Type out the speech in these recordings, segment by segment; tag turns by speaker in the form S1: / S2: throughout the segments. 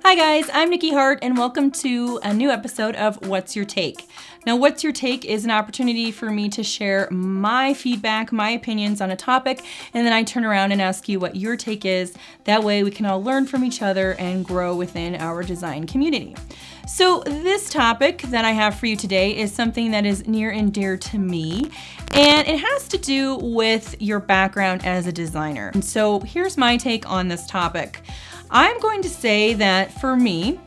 S1: Hi guys, I'm Nikki Hart and welcome to a new episode of What's Your Take? Now, What's Your Take is an opportunity for me to share my feedback, my opinions on a topic, and then I turn around and ask you what your take is. That way we can all learn from each other and grow within our design community. So this topic that I have for you today is something that is near and dear to me, and it has to do with your background as a designer. And so here's my take on this topic. I'm going to say that for me,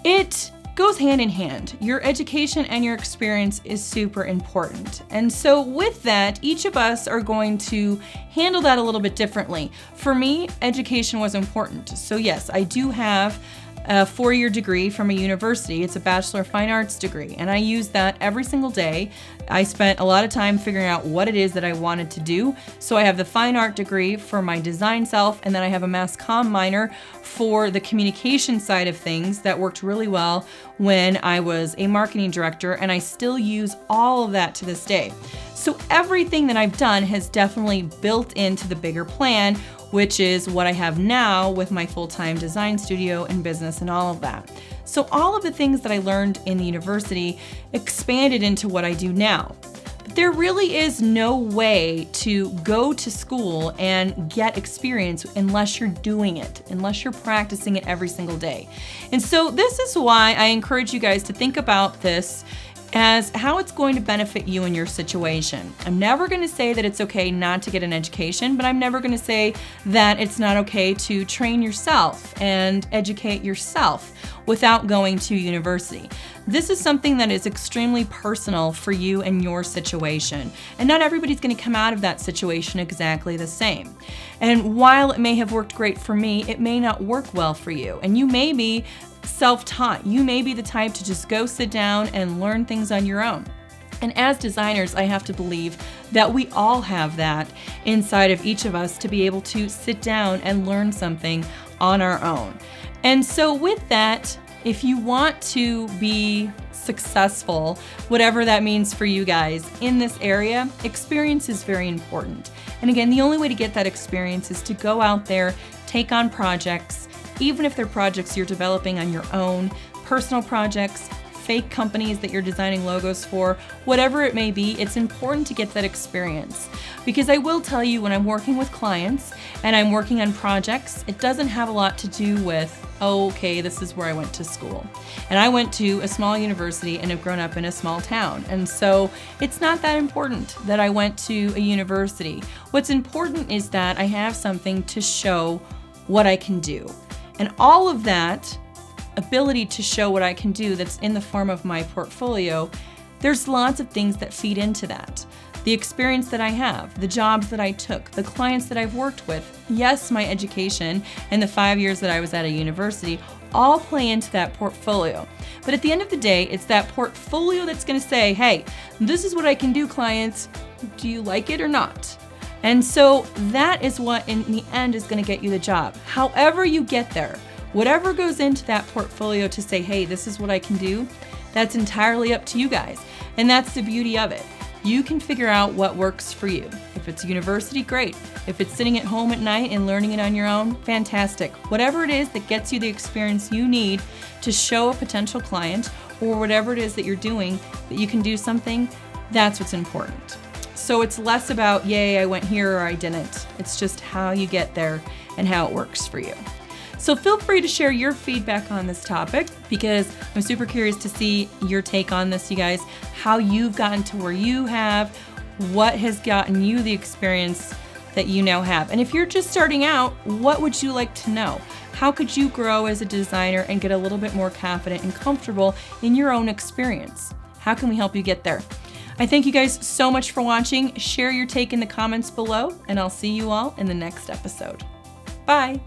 S1: it goes hand in hand. Your education and your experience is super important. And so with that, each of us are going to handle that a little bit differently. For me, education was important. So yes, I do have a 4-year degree from a university. It's a Bachelor of Fine Arts degree, and I use that every single day. I spent a lot of time figuring out what it is that I wanted to do. So I have the fine art degree for my design self, and then I have a mass comm minor for the communication side of things that worked really well when I was a marketing director, and I still use all of that to this day. So everything that I've done has definitely built into the bigger plan, which is what I have now with my full-time design studio and business and all of that. So all of the things that I learned in the university expanded into what I do now. But there really is no way to go to school and get experience unless you're doing it, unless you're practicing it every single day. And so this is why I encourage you guys to think about this as how it's going to benefit you in your situation. I'm never going to say that it's okay not to get an education, but I'm never going to say that it's not okay to train yourself and educate yourself without going to university. This is something that is extremely personal for you and your situation, and not everybody's going to come out of that situation exactly the same. And while it may have worked great for me, it may not work well for you, and you may be self-taught. You may be the type to just go sit down and learn things on your own. And as designers, I have to believe that we all have that inside of each of us to be able to sit down and learn something on our own. And so with that, if you want to be successful, whatever that means for you guys in this area, experience is very important. And again, the only way to get that experience is to go out there, take on projects, even if they're projects you're developing on your own, personal projects, fake companies that you're designing logos for, whatever it may be, it's important to get that experience. Because I will tell you, when I'm working with clients and I'm working on projects, it doesn't have a lot to do with, oh, okay, this is where I went to school. And I went to a small university and have grown up in a small town. And so it's not that important that I went to a university. What's important is that I have something to show what I can do. And all of that ability to show what I can do that's in the form of my portfolio, there's lots of things that feed into that. The experience that I have, the jobs that I took, the clients that I've worked with, yes, my education and the 5 years that I was at a university all play into that portfolio. But at the end of the day, it's that portfolio that's going to say, hey, this is what I can do, clients. Do you like it or not? And so that is what in the end is going to get you the job. However you get there, whatever goes into that portfolio to say, hey, this is what I can do, that's entirely up to you guys. And that's the beauty of it. You can figure out what works for you. If it's university, great. If it's sitting at home at night and learning it on your own, fantastic. Whatever it is that gets you the experience you need to show a potential client, or whatever it is that you're doing that you can do something, that's what's important. So it's less about, yay, I went here or I didn't. It's just how you get there and how it works for you. So feel free to share your feedback on this topic, because I'm super curious to see your take on this, you guys, how you've gotten to where you have, what has gotten you the experience that you now have. And if you're just starting out, what would you like to know? How could you grow as a designer and get a little bit more confident and comfortable in your own experience? How can we help you get there? I thank you guys so much for watching. Share your take in the comments below, and I'll see you all in the next episode. Bye.